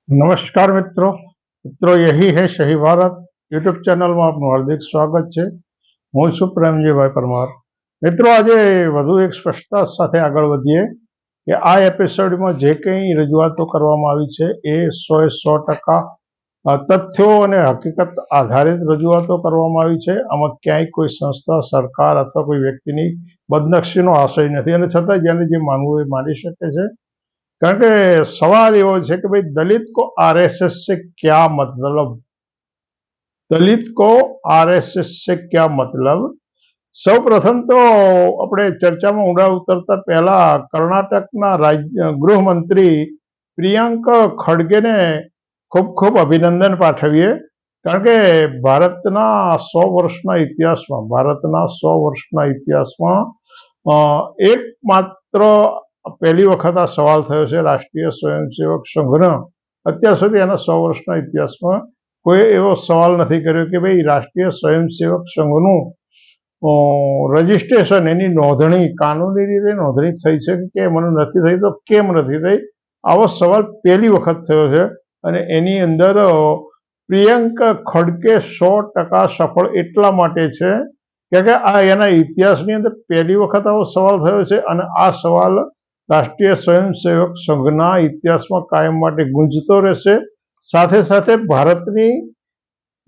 नमस्कार मित्रों मित्रों यही है सही भारत यूट्यूब चैनल में आपનું હાર્દિક સ્વાગત છે। હું છું પ્રેમજીભાઈ પરમાર। મિત્રો આજે વધુ એક સ્પષ્ટતા સાથે આગળ વધીએ કે આ એપિસોડમાં જે કંઈ રજૂઆતો કરવામાં આવી છે એ 100% તથ્યો અને હકીકત આધારિત રજૂઆતો કરવામાં આવી છે। આમાં ક્યાંય કોઈ સંસ્થા, સરકાર અથવા કોઈ વ્યક્તિની બદનક્ષીનો આશય નથી અને છતાં જેને જે માનવું એ માની શકે છે। કારણ કે सवाल एवो है कि भाई दलित को आरएसएस से क्या मतलब, दलित को आरएसएस से क्या मतलब। सौ प्रथम तो अपने चर्चा में ऊंडा उतरता पहला कर्नाटकना गृहमंत्री प्रियंक खड़गे ने खूब खूब अभिनंदन पाठवीए। कारण के भारतना 100 वर्षना इतिहासमां एकमात्र पहली वखत आ सवाल थयो छे राष्ट्रीय स्वयंसेवक संघनो। अत्यार सुधी एना 100 वर्षना इतिहासमां कोई एवो सवाल नहीं कर्यो कि भाई राष्ट्रीय स्वयंसेवक संघनु रजिस्ट्रेशन एनी नोंधणी कानूनी रीते नोंधणी थई छे के केम नथी थई तो केम नथी थई, आवो सवाल पहली वखत थयो छे। अने एनी अंदर प्रियंक खड़गे 100% सफल एटला माटे छे के आ एना इतिहासनी अंदर पहली वखत आवो सवाल थयो छे अने आ सवाल राष्ट्रीय स्वयंसेवक संघना इतिहास में कायम माटे गूंजतो रहेशे। साथे साथे भारतनी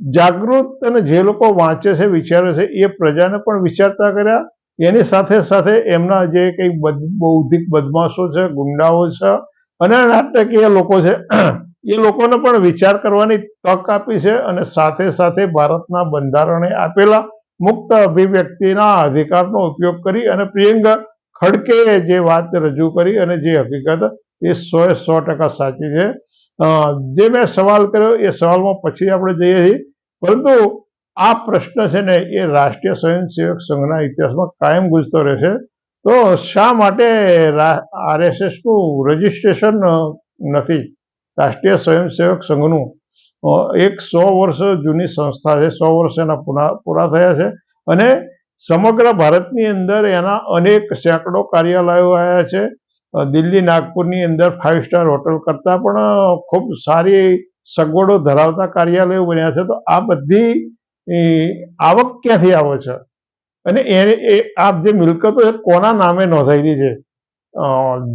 जागृत अने जे लोको वांचे छे विचारे छे ए प्रजाने पण विचारता कर्या। एनी साथे साथे एमना जे कई बौद्धिक बदमाशो छे, गुंडाओ छे अने नाटकीय लोको छे ए लोकोने पण विचार करवानी तक आपी छे अने साथे साथे भारतना बंधारणे आपेला मुक्त अभिव्यक्तिना अधिकारनो उपयोग करी अने प्रियंक खड़गे जे बात रजू करी अने जे हकीकत ए 100% साची है। जे मैं सवाल कर्यो ए सवाल में पछी आपणे जईए छीए, परंतु आ प्रश्न छे ने ए राष्ट्रीय स्वयंसेवक संघना इतिहास में कायम गूंजतो रहेशे। तो शा माटे आरएसएस नु रजिस्ट्रेशन नथी? राष्ट्रीय स्वयंसेवक संघनु एक 100 वर्ष जूनी संस्था है, 100 वर्ष एना पूरा थया छे अने समग्र भारतनी अंदर एना अनेक सैकड़ों कार्यालयों आया है। दिल्ली नागपुरनी अंदर 5 स्टार होटल करता पण खूब सारी सगवडो धरावता कार्यालयों बन्या छे। तो आ बधी आवक क्यांथी आवे छे अने आ जे मिलकतो कोना नामे नोंधायेली छे?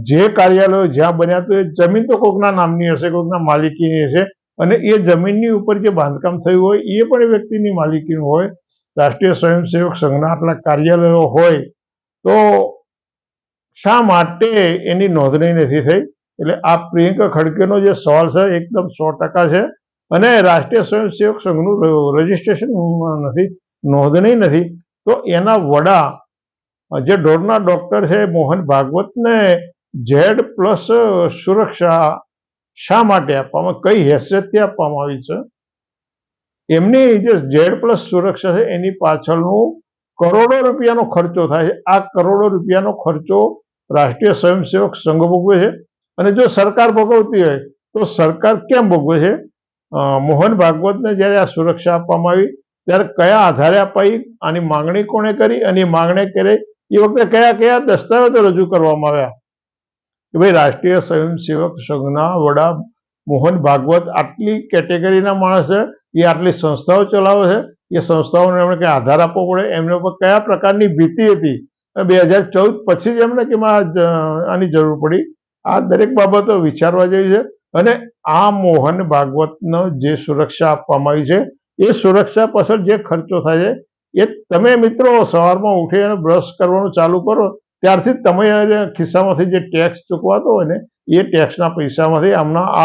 जे कार्यालयो ज्यां बन्या तो जमीन तो कोकना नामनी हशे, कोकना मालिकीनी हशे अने ए जमीननी उपर जे बांधकाम थयुं होय ए पण व्यक्तिनी मालिकीनुं होय। राष्ट्रीय स्वयंसेवक संघना आटला कार्यालयो होय तो शा माटे एनी नोंधणी नथी थई? एटले आ प्रियंक खड़गेनो जे सवाल छे एकदम 100% छे अने राष्ट्रीय स्वयंसेवक संघनुं रजिस्ट्रेशन नथी, नोंधणी नथी तो एना वडा जे ढोરના डॉक्टर है मोहन भागवत ने Z+ सुरक्षा शा माटे आपवामां, कई हैसियतथी आपवामां आवी छे? एमनी जे Z+ सुरक्षा है एनी पाछळनो करोड़ों रुपयानो खर्चो थाय छे। आ करोड़ों रुपयानो खर्चो राष्ट्रीय स्वयंसेवक संघ भोगवे छे अने जो सरकार भोगवती होय तो सरकार केम भोगवे छे? मोहन भागवतने ज्यारे आ सुरक्षा आपवामां आवी त्यारे कया आधारे अपाई, आनी मांगणी कोणे करी अने मांगणी करे ए वखते कया कया दस्तावेजो रजू करवामां आव्या के भाई राष्ट्रीय स्वयंसेवक संघना वडा मोहन भागवत आटली केटेगरीना माणस छे, ए आटली संस्थाओ चलावे छे, ए संस्थाओने एमणे कई आधार आपवो पड़े, एमने पर कया प्रकारनी भीति हती 2014 पछी ज एमणे केम आनी जरूर पड़ी। आ दरेक बाबतो विचारवा जेवी छे अने आ मोहन भागवतनो जे सुरक्षा आपवामां आवी छे ए सुरक्षा पाछळ जे खर्चो थाय छे ए तमे मित्रो सवारमां उठी अने ब्रश करवानुं चालू करो त्यारथी तमे खिस्सामांथी जे टेक्स चूकवातो होय ने ए टेक्सना पैसामांथी आमना आ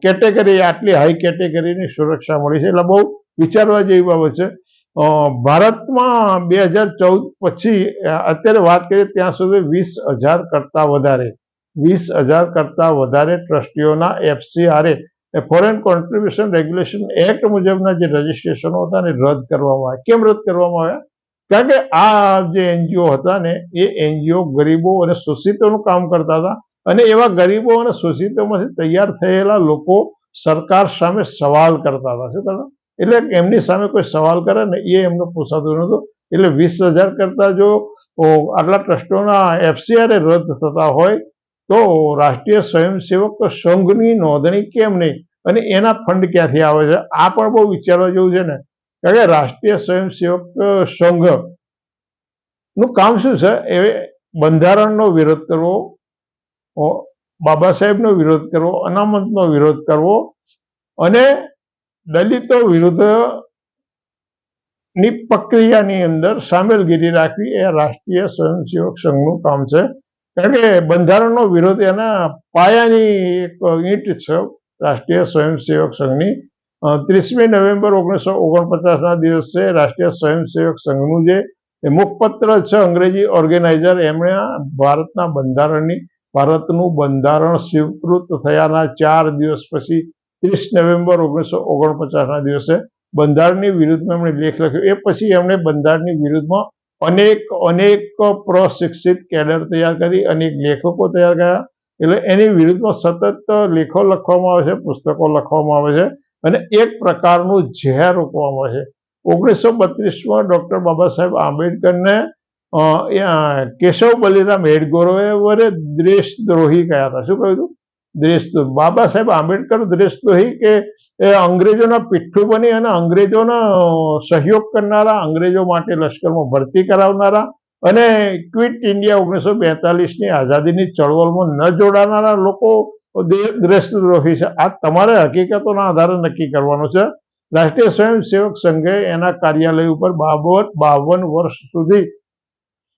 केटेगरी आटली हाई केटेगरीनी सुरक्षा मळी छे। एटले बहु विचारवा जेवी बाबत छे। भारतमां 2014 पछी अत्यारे वात करीए त्यां सुधी 20,000 करता वधारे ट्रस्टीओना FCRA foreign contribution regulation act मुजबना जे रजिस्ट्रेशनो हता ने रद्द करवामां आव्या। केम रद्द करवामां आव्या? कारण के आ जे एनजीओ हता ने ए एनजीओ गरीबो अने शोषितोनुं काम करता हता अने एवा गरीबो अने शोषितोमांथी तैयार थयेला लोको सरकार सामे सवाल करता हता। शुं करता? एटले एमनी सामे कोई सवाल करे ने ए एमने पोसातुं नहोतुं। एटले 20,000 करता जो आटला ट्रस्टोना FCRA रद्द थता होय તો રાષ્ટ્રીય સ્વયંસેવક સંઘની નોંધણી કેમ નહીં અને એના ફંડ ક્યાંથી આવે છે? આ પણ બહુ વિચારવા જેવું છે ને, કારણ કે રાષ્ટ્રીય સ્વયંસેવક સંઘ નું કામ શું છે? એ બંધારણનો વિરોધ કરવો, બાબા સાહેબનો વિરોધ કરવો, અનામતનો વિરોધ કરવો અને દલિતો વિરુદ્ધ ની પ્રક્રિયાની અંદર સામેલગીરી રાખવી એ રાષ્ટ્રીય સ્વયંસેવક સંઘનું કામ છે. કારણ કે બંધારણનો વિરોધ એના પાયાની એક ઈંટ છે રાષ્ટ્રીય સ્વયંસેવક સંઘની. 30મી નવેમ્બર 1949ના દિવસે રાષ્ટ્રીય સ્વયંસેવક સંઘનું જે મુખપત્ર છે અંગ્રેજી ઓર્ગેનાઇઝર, એમણે ભારતનું બંધારણ સ્વીકૃત થયાના 4 દિવસ પછી 30 નવેમ્બર 1949ના દિવસે બંધારણની વિરુદ્ધમાં એમણે લેખ લખ્યો. એ પછી એમણે બંધારણની વિરુદ્ધમાં અનેક પ્રશિક્ષિત કેડર તૈયાર કરી, અનેક લેખકો તૈયાર કર્યા. એટલે એની વિરુદ્ધમાં સતત લેખો લખવામાં આવે છે, પુસ્તકો લખવામાં આવે છે અને એક પ્રકારનું ઝેર રોકવામાં આવે છે. 1932માં ડોક્ટર બાબા સાહેબ આંબેડકરને કેશવ બલિરામ હેડગેવારે દેશદ્રોહી કહ્યા હતા. શું કહ્યું હતું? દેશદ્રોહી. બાબા સાહેબ આંબેડકર દેશદ્રોહી કે એ અંગ્રેજોના પીઠું બની અને અંગ્રેજોનો સહયોગ કરનારા, અંગ્રેજો માટે લશ્કરમાં ભરતી કરાવનારા અને ક્વિટ ઇન્ડિયા 1942ની આઝાદીની ચળવળમાં ન જોડાનારા લોકો દેશદ્રોહી છે. આ તમારે હકીકતોના આધારે નક્કી કરવાનું છે. રાષ્ટ્રીય સ્વયંસેવક સંઘે એના કાર્યાલય ઉપર 52 વર્ષ સુધી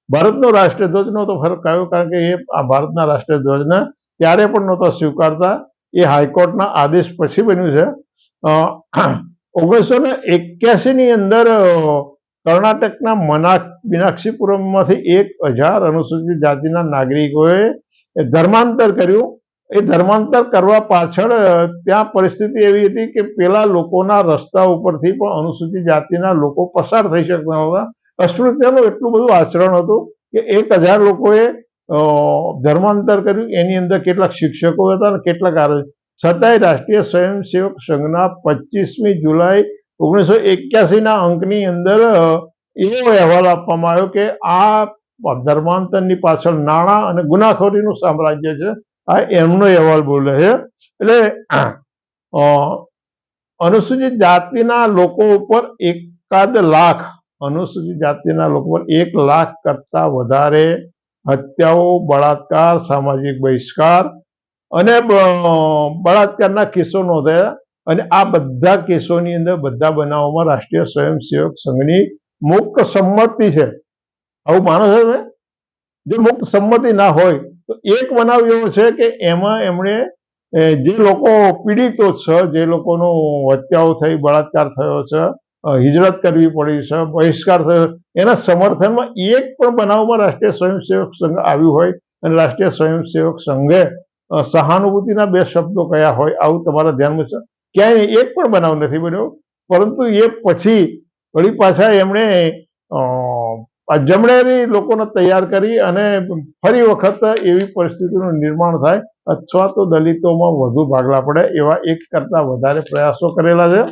ભારતનો રાષ્ટ્રધ્વજ નહોતો ફરકાયો, કારણ કે એ ભારતના રાષ્ટ્રધ્વજને ત્યારે પણ નહોતા સ્વીકારતા. એ હાઈકોર્ટના આદેશ પછી બન્યું છે. 1981ની અંદર કર્ણાટકના મીનાક્ષીપુરમમાંથી 1000 અનુસૂચિત જાતિના નાગરિકોએ ધર્માંતર કર્યું. એ ધર્માંતર કરવા પાછળ ત્યાં પરિસ્થિતિ એવી હતી કે પેલા લોકોના રસ્તા ઉપરથી પણ અનુસૂચિત જાતિના લોકો પસાર થઈ શકતા નહોતા. અસ્પૃશ્યનું એટલું બધું આચરણ હતું કે 1000 લોકોએ ધર્માંતર કર્યું. એની અંદર કેટલાક શિક્ષકો હતા અને કેટલાક છતાંય રાષ્ટ્રીય સ્વયંસેવક સંઘના 25મી જુલાઈ 1981ના અંકની અંદર એવો અહેવાલ આપવામાં આવ્યો કે આ ધર્માંતરની પાછળ નાણાં અને ગુનાખોરીનું સામ્રાજ્ય છે. આ એમનો અહેવાલ બોલે છે. એટલે અનુસૂચિત જાતિના લોકો ઉપર 1 લાખ અનુસૂચિત જાતિના લોકો પર 1 લાખ કરતા વધારે હત્યાઓ, બળાત્કાર, સામાજિક બહિષ્કાર અને બળાત્કારના કેસો નોંધાયા. અને આ બધા કેસોની અંદર, બધા બનાવોમાં રાષ્ટ્રીય સ્વયંસેવક સંઘની મુક્ત સંમતિ છે. આવું માનો છો તમે? જો મુક્ત સંમતિ ના હોય તો એક બનાવ એવો છે કે એમાં એમણે જે લોકો પીડિતો છે, જે લોકોનો હત્યાઓ થઈ, બળાત્કાર થયો છે, હિજરત કરવી પડી છે, બહિષ્કાર થયો, એના સમર્થનમાં એક પણ બનાવમાં રાષ્ટ્રીય સ્વયંસેવક સંઘ આવ્યું હોય અને રાષ્ટ્રીય સ્વયંસેવક સંઘે સહાનુભૂતિના 2 શબ્દો કયા હોય, આવું તમારા ધ્યાનમાં છે? ક્યાંય એક પણ બનાવ નથી બન્યો. પરંતુ એ પછી વળી પાછા એમણે જમણેરી લોકોને તૈયાર કરી અને ફરી વખત એવી પરિસ્થિતિનું નિર્માણ થાય અથવા તો દલિતોમાં વધુ ભાગલા પડે એવા 1 કરતા વધારે પ્રયાસો કરેલા છે.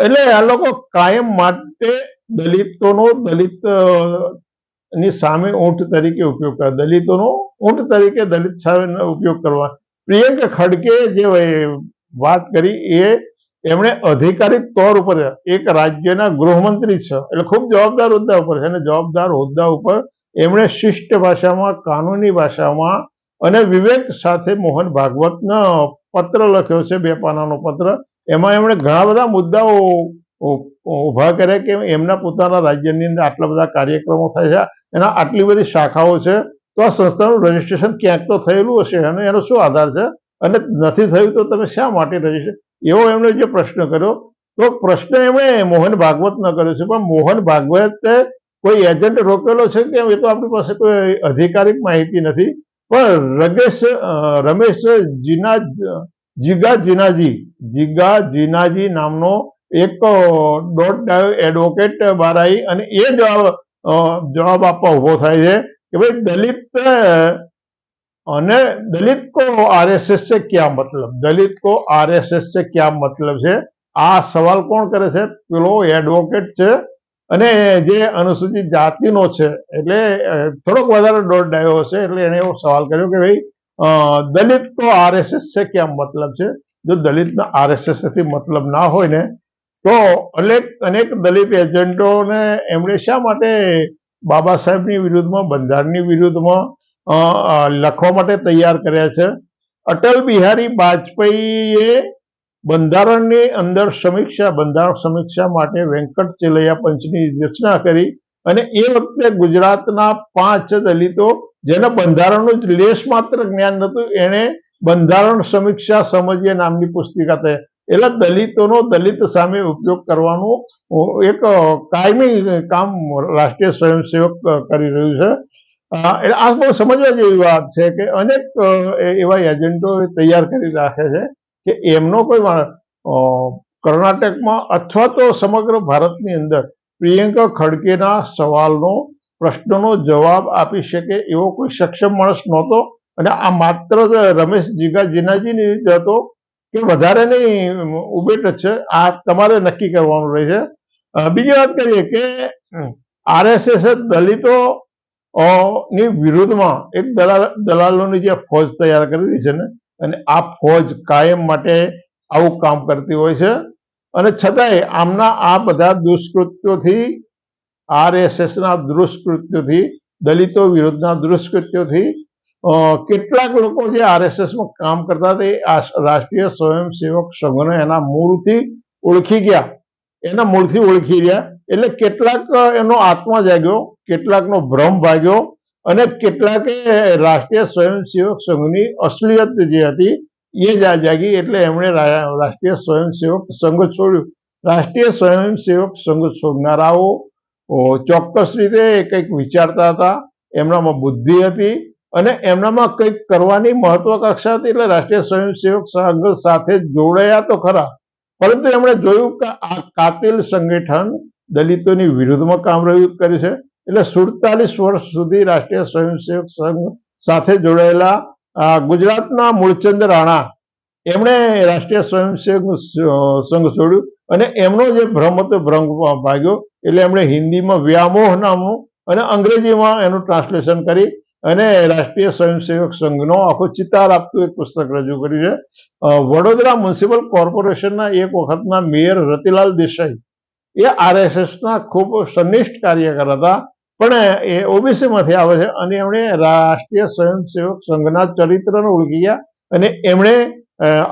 એટલે આ લોકો કાયમ માટે દલિતની સામે ઊંટ તરીકે ઉપયોગ કરે, દલિતોનો ઊંટ તરીકે દલિત સામે ઉપયોગ કરવા. પ્રિયંક ખડકે જે વાત કરી એ એમણે અધિકારિક તौर ઉપર એક રાજ્યના ગૃહમંત્રી છે, એટલે ખૂબ જવાબદાર હોદ્દા ઉપર છે અને જવાબદાર હોદ્દા ઉપર એમણે શિષ્ટ ભાષામાં, કાનૂની ભાષામાં અને વિવેક સાથે મોહન ભાગવતનો પત્ર લખ્યો છે, 2 પાનાનો પત્ર. એમાં એમણે ઘણા બધા મુદ્દાઓ ઉભા કર્યા કે એમના પોતાના રાજ્યની અંદર આટલા બધા કાર્યક્રમો થાય છે, એના આટલી બધી શાખાઓ છે, તો આ સંસ્થાનું રજીસ્ટ્રેશન ક્યાંક તો થયેલું હશે અને એનો શું આધાર છે અને નથી થયું તો તમે શા માટે રજીસ્ટ્રેશન, એવો એમણે જે પ્રશ્ન કર્યો. તો પ્રશ્ન એમણે મોહન ભાગવતનો કર્યો છે, પણ મોહન ભાગવતે કોઈ એજન્ટ રોકેલો છે કે એ તો આપણી પાસે કોઈ આધિકારિક માહિતી નથી. પણ રમેશ જીગા જીનાજી નામનો એક એડવોકેટ બહાર આવી અને એ જવાબ આપવા ઉભો થાય છે કે ભાઈ दलित को आरएसएस से क्या मतलब, दलित को आरएसएस से क्या मतलब है? आ सवाल कोण करे छे? पेलो एडवोकेट छे અને જે અનુસૂચિત જાતિનો છે એટલે થોડોક વધારે દોઢ ડાયો હશે એટલે એને એવો સવાલ કર્યો કે ભાઈ દલિત તો આરએસએસ છે ક્યાં મતલબ છે? જો દલિતના આરએસએસ થી મતલબ ના હોય ને તો અનેક દલિત એજન્ટોને એમણે શા માટે બાબા સાહેબની વિરુદ્ધમાં, બંધારણની વિરુદ્ધમાં લખવા માટે તૈયાર કર્યા છે? અટલ બિહારી વાજપેયીએ બંધારણની અંદર બંધારણ સમીક્ષા માટે વેંકટ ચેલૈયા પંચની રચના કરી અને એ વખતે ગુજરાતના 5 દલિતો જેને બંધારણનું જ લેશ માત્ર જ્ઞાન નહોતું એને બંધારણ સમીક્ષા સમજીએ નામની પુસ્તિકા થઈ. એટલે દલિતોનો દલિત સામે ઉપયોગ કરવાનું એક કાયમી કામ રાષ્ટ્રીય સ્વયંસેવક કરી રહ્યું છે. એટલે આ બહુ સમજવા જેવી વાત છે કે અનેક એવા એજન્ટો તૈયાર કરી રાખે છે કે એમનો કોઈ કર્ણાટકમાં અથવા તો સમગ્ર ભારતની અંદર પ્રિયંકા ખડગેના પ્રશ્નનો જવાબ આપી શકે એવો કોઈ સક્ષમ માણસ નહોતો. અને આ માત્ર રમેશ જીનાજીની જ હતો કે વધારે નહીં ઉબેટ જ છે. આ તમારે નક્કી કરવાનું રહેશે. બીજી વાત કરીએ કે આરએસએસ દલિતો ની વિરુદ્ધમાં એક દલાલોની જે ફોજ તૈયાર કરેલી છે ને અને આ ફોજ કાયમ માટે આવું કામ કરતી હોય છે. અને છતાંય આમના આ બધા દુષ્કૃત્યોથી, આરએસએસના દુષ્કૃત્યોથી, દલિતો વિરુદ્ધના દુષ્કૃત્યોથી કેટલાક લોકો જે આરએસએસમાં કામ કરતા હતા એ રાષ્ટ્રીય સ્વયંસેવક સંઘને એના મૂળથી ઓળખી રહ્યા. એટલે કેટલાક એનો આત્મા જાગ્યો, કેટલાકનો ભ્રમ ભાગ્યો અને કેટલાકે રાષ્ટ્રીય સ્વયંસેવક સંઘની અસલિયત જે હતી એ જાગી. એટલે એમણે રાષ્ટ્રીય સ્વયંસેવક સંઘ છોડ્યું. રાષ્ટ્રીય સ્વયંસેવક સંઘ છોડનારાઓ ચોક્કસ રીતે કંઈક વિચારતા હતા, એમનામાં બુદ્ધિ હતી અને એમનામાં કંઈક કરવાની મહત્વાકાંક્ષા હતી. એટલે રાષ્ટ્રીય સ્વયંસેવક સંઘ સાથે જોડાયા તો ખરા, પરંતુ એમણે જોયું કે આ કાતિલ સંગઠન દલિતોની વિરુદ્ધમાં કામ કર્યું છે. એટલે 47 વર્ષ સુધી રાષ્ટ્રીય સ્વયંસેવક સંઘ સાથે જોડાયેલા ગુજરાતના મૂળચંદ રાણા એમણે રાષ્ટ્રીય સ્વયંસેવક સંઘ છોડ્યું અને એમનો જે ભ્રમ હતો ભ્રમ ભાગ્યો. એટલે એમણે હિન્દીમાં વ્યામોહ નામનું અને અંગ્રેજીમાં એનું ટ્રાન્સલેશન કરી અને રાષ્ટ્રીય સ્વયંસેવક સંઘનો આખો ચિતાર આપતું એક પુસ્તક રજૂ કર્યું છે. વડોદરા મ્યુનિસિપલ કોર્પોરેશનના એક વખતના મેયર રતિલાલ દેસાઈ એ આરએસએસના ખૂબ સનિષ્ઠ કાર્યકર હતા, પણ એ ઓબીસીમાંથી આવે છે અને એમણે રાષ્ટ્રીય સ્વયંસેવક સંઘના ચરિત્રને ઓળખી ગયા અને એમણે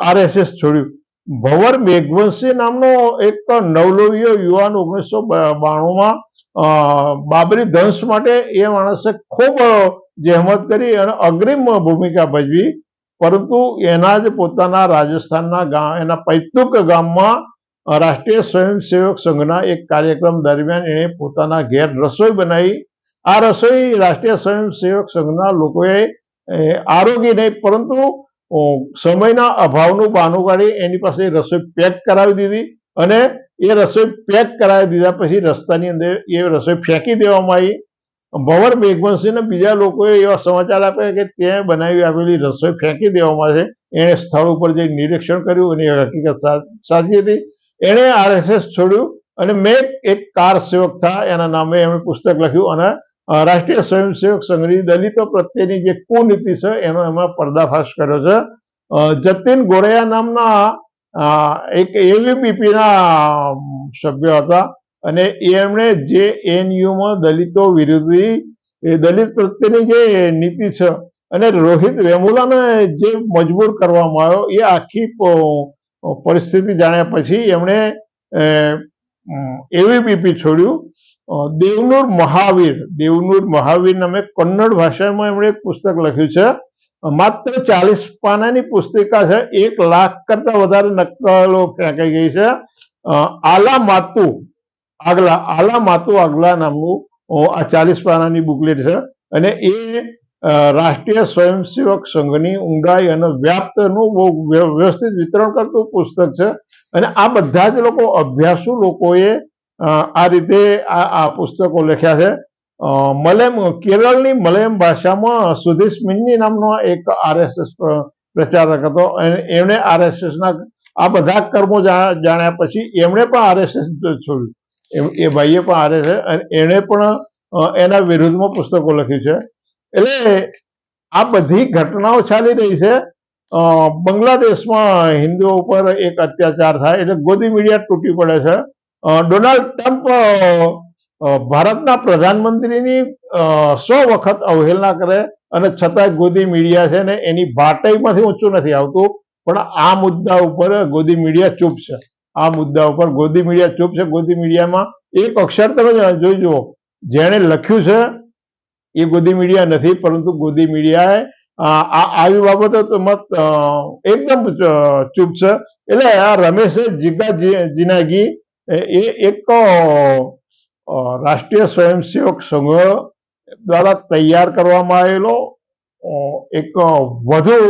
આરએસએસ છોડ્યું. ભંવર મેઘવંશી નામનો એક નવલોહિયો યુવાન 1992માં બાબરી ધંસ માટે એ માણસે ખૂબ જહેમત કરી અને અગ્રિમ ભૂમિકા ભજવી, પરંતુ એના જ પોતાના રાજસ્થાનના એના પૈતૃક ગામમાં રાષ્ટ્રીય સ્વયંસેવક સંઘના એક કાર્યક્રમ દરમિયાન એણે પોતાના ઘેર રસોઈ બનાવી. આ રસોઈ રાષ્ટ્રીય સ્વયંસેવક સંઘના લોકોએ આરોગી નહીં, પરંતુ સમયના અભાવનું બહાનું કાઢી એની પાસે રસોઈ પેક કરાવી દીધી અને એ રસોઈ પેક કરાવી દીધા પછી રસ્તાની અંદર એ રસોઈ ફેંકી દેવામાં આવી. ભંવર મેઘવંશીને બીજા લોકોએ એવા સમાચાર આપ્યા કે ત્યાં બનાવી આવેલી રસોઈ ફેંકી દેવામાં છે. એણે સ્થળ ઉપર જઈ નિરીક્ષણ કર્યું અને એ હકીકત સાચી હતી. એણે આરએસએસ છોડ્યું અને મેં એક કાર સેવક થા એના નામે એમણે પુસ્તક લખ્યું અને રાષ્ટ્રીય સ્વયંસેવક સંઘની દલિતો પ્રત્યેની જે કુનીતિ છે એનો એમાં પર્દાફાશ કર્યો છે. જતીન ગોરૈયા નામના એક એવીપીના સભ્ય હતા અને એમણે જે એનયુમાં દલિતો વિરોધી દલિત પ્રત્યેની જે નીતિ છે અને રોહિત વેમુલાને જે મજબૂર કરવામાં આવ્યો એ આખી પરિસ્થિતિ જાણ્યા પછી એમણે એવીપીપી છોડ્યું. દેવનૂર મહાવીર નામે કન્નડ ભાષામાં એમણે એક પુસ્તક લખ્યું છે. માત્ર 40 પાનાની પુસ્તિકા છે. 1 લાખ કરતા વધારે નકલો ફેંકાઈ ગઈ છે. આલા માતુ આગલા નામનું આ 40 પાનાની બુકલેટ છે અને એ રાષ્ટ્રીય સ્વયંસેવક સંઘની ઊંડાઈ અને વ્યાપ્તનું બહુ વ્યવસ્થિત વિતરણ કરતું પુસ્તક છે. અને આ બધા જ લોકો, અભ્યાસુ લોકોએ આ રીતે આ પુસ્તકો લખ્યા છે. કેરળની મલયાલમ ભાષામાં સુધીશ મિન્ની નામનો એક આરએસએસ પ્રચારક હતો અને એમણે આરએસએસના આ બધા કર્મો જાણ્યા પછી એમણે પણ આરએસએસ છોડ્યું. એ ભાઈએ પણ આરે છે અને એણે પણ એના વિરુદ્ધમાં પુસ્તકો લખ્યું છે. એટલે આ બધી ઘટનાઓ ચાલી રહી છે. બાંગ્લાદેશમાં હિન્દુઓ ઉપર એક અત્યાચાર થાય એટલે ગોદી મીડિયા તૂટી પડે છે. ડોનાલ્ડ ટ્રમ્પ ભારતના પ્રધાનમંત્રીની 100 વખત અવહેલના કરે અને છતાં ગોદી મીડિયા છે ને એની ભાટાઈમાંથી ઊંચું નથી આવતું. પણ આ મુદ્દા ઉપર ગોદી મીડિયા ચૂપ છે. આ મુદ્દા ઉપર ગોદી મીડિયા ચૂપ છે. ગોદી મીડિયામાં એક અક્ષર તમે જોઈ જુઓ, જેણે લખ્યું છે એ ગોદી મીડિયા નથી, પરંતુ ગોદી મીડિયાએ આવી બાબતો એકદમ ચૂપ છે. એટલે આ રમેશ જીગાજીનાગી એ એક રાષ્ટ્રીય સ્વયંસેવક સંઘ દ્વારા તૈયાર કરવામાં આવેલો એક વધુ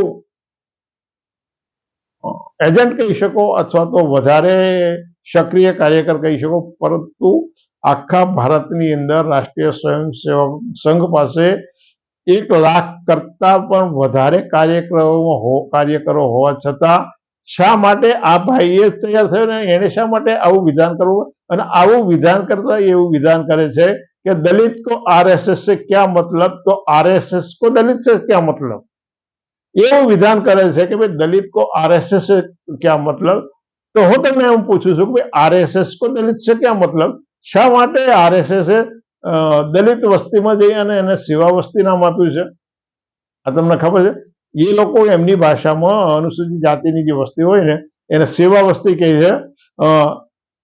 એજન્ટ કહી શકો અથવા તો વધારે સક્રિય કાર્યકર કહી શકો, પરંતુ આખા ભારતની અંદર રાષ્ટ્રીય સ્વયંસેવક સંઘ પાસે 1 લાખ કરતા પણ વધારે કાર્યકરો હોવા છતાં શા માટે આ ભાઈએ તૈયાર થયો ને એને શા માટે આવું વિધાન કરવું? અને આવું વિધાન કરતા એવું વિધાન કરે છે કે દલિત કો આરએસએસ से क्या मतलब, तो आरएसएस को दलित से क्या मतलब। એવું વિધાન કરે છે કે ભાઈ દલિત કો આરએસએસ से क्या मतलब। તો હું તમને એમ પૂછું છું કે આરએસએસ કો દલિત से क्या मतलब। શા માટે આરએસએસ દલિત વસ્તીમાં જઈ અને એને સેવા વસ્તી નામ આપ્યું છે? આ તમને ખબર છે? એ લોકો એમની ભાષામાં અનુસૂચિત જાતિની જે વસ્તી હોય ને એને સેવા વસ્તી કહે છે.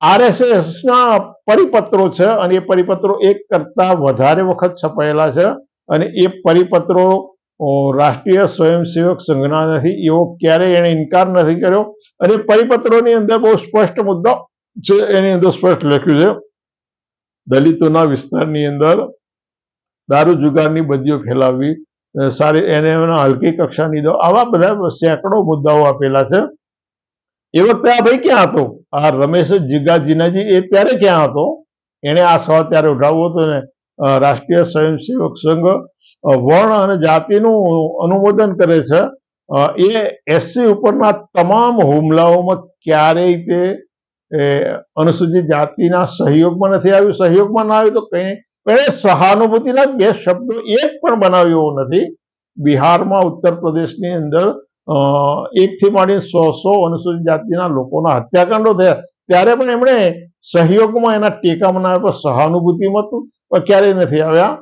આરએસએસના પરિપત્રો છે અને એ પરિપત્રો 1 કરતા વધારે વખત છપાયેલા છે અને એ પરિપત્રો રાષ્ટ્રીય સ્વયંસેવક સંઘના નથી એવો ક્યારેય એને ઇનકાર નથી કર્યો. અને પરિપત્રોની અંદર બહુ સ્પષ્ટ મુદ્દો છે, એની અંદર સ્પષ્ટ લખ્યું છે દલિતોના વિસ્તારની અંદર દારૂ જુગારની બદીઓ ફેલાવવી, સારી એને હલકી કક્ષાની દો, આવા બધા સેંકડો મુદ્દાઓ આપેલા છે. એ વખતે આ ભાઈ ક્યાં હતો? આ રમેશ જીગાજીનાજી એ ત્યારે ક્યાં હતો? એણે આ સવાલ ત્યારે ઉઠાવવો હતો ને. રાષ્ટ્રીય સ્વયંસેવક સંઘ વર્ણ અને જાતિનું અનુમોદન કરે છે. એ એસસી ઉપરના તમામ હુમલાઓમાં ક્યારેય તે અનુસૂચિત જાતિના સહયોગમાં નથી આવ્યું. સહયોગમાં ના આવ્યું તો કંઈ એણે સહાનુભૂતિના 2 શબ્દો એક પણ બનાવ્યો નથી. બિહારમાં, ઉત્તર પ્રદેશની અંદર 1 થી માંડીને 100 અનુસૂચિત જાતિના લોકોના હત્યાકાંડો થયા ત્યારે પણ એમણે સહયોગમાં એના ટેકામાં ના આવ્યા, સહાનુભૂતિમાં તો ક્યારેય નથી આવ્યા.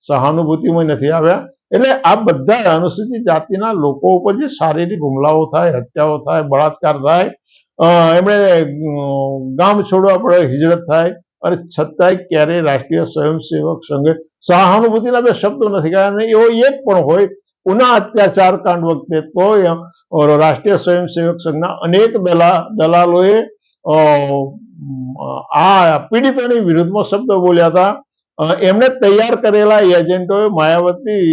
સહાનુભૂતિમાં નથી આવ્યા. એટલે આ બધા અનુસૂચિત જાતિના લોકો ઉપર જે શારીરિક હુમલાઓ થાય, હત્યાઓ થાય, બળાત્કાર થાય, એમણે ગામ છોડવા પડે, હિજરત થાય, અને છતાંય ક્યારેય રાષ્ટ્રીય સ્વયંસેવક સંઘે સહાનુભૂતિના 2 શબ્દો નથી કહ્યા. અને એવો એક પણ હોય ઉના અત્યાચાર કાંડ વખતે તો રાષ્ટ્રીય સ્વયંસેવક સંઘના અનેક દલાલોએ આ પીડિતોની વિરુદ્ધમાં શબ્દો બોલ્યા હતા. એમણે તૈયાર કરેલા એજન્ટોએ માયાવતી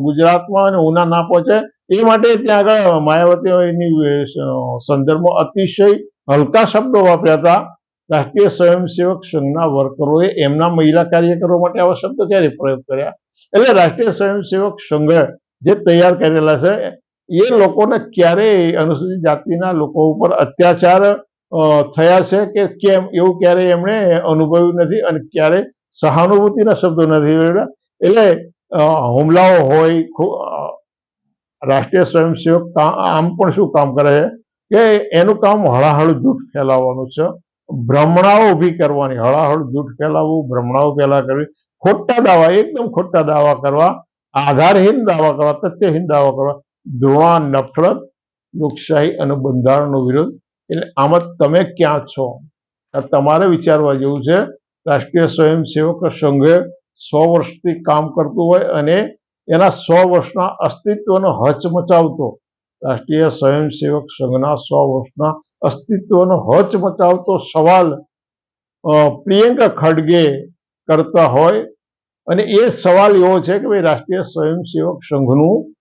ગુજરાતમાં અને ઉના ના પહોંચે એ માટે ત્યાં આગળ માયાવતીની સંદર્ભમાં અતિશય હલકા શબ્દો વાપર્યા હતા. રાષ્ટ્રીય સ્વયંસેવક સંઘના વર્કરોએ એમના મહિલા કાર્યકરો માટે આવા શબ્દો ક્યારે પ્રયોગ કર્યા? એટલે રાષ્ટ્રીય સ્વયંસેવક સંઘે જે તૈયાર કરેલા છે એ લોકોને ક્યારેય અનુસૂચિત જાતિના લોકો ઉપર અત્યાચાર થયા છે કે કેમ એવું ક્યારેય એમણે અનુભવ્યું નથી અને ક્યારેય સહાનુભૂતિના શબ્દો નથી બોલ્યા. એટલે હુમલાઓ હોય, રાષ્ટ્રીય સ્વયંસેવક આમ પણ શું કામ કરે છે કે એનું કામ હળાહળ જૂઠ ફેલાવવાનું છે, ભ્રમણાઓ ઊભી કરવાની. હળાહળ જૂઠ ફેલાવવું, ભ્રમણાઓ પેલા કરવી, ખોટા દાવા, એકદમ ખોટા દાવા કરવા, આધારહીન દાવા કરવા, તથ્યહીન દાવા કરવા, ધૃણા, નફરત, લોકશાહી અને બંધારણનો વિરોધ. એટલે આમાં તમે ક્યાં છો? તમારે વિચારવા જેવું છે. રાષ્ટ્રીય સ્વયંસેવક સંઘે 100 વર્ષથી કામ કરતું હોય અને એના 100 વર્ષના અસ્તિત્વનો હચમચાવતો, રાષ્ટ્રીય સ્વયંસેવક સંઘના 100 વર્ષના અસ્તિત્વનો હચમચાવતો સવાલ પ્રિયંકા ખડગે કરતા હોય અને એ સવાલ એવો છે કે ભાઈ રાષ્ટ્રીય સ્વયંસેવક સંઘનું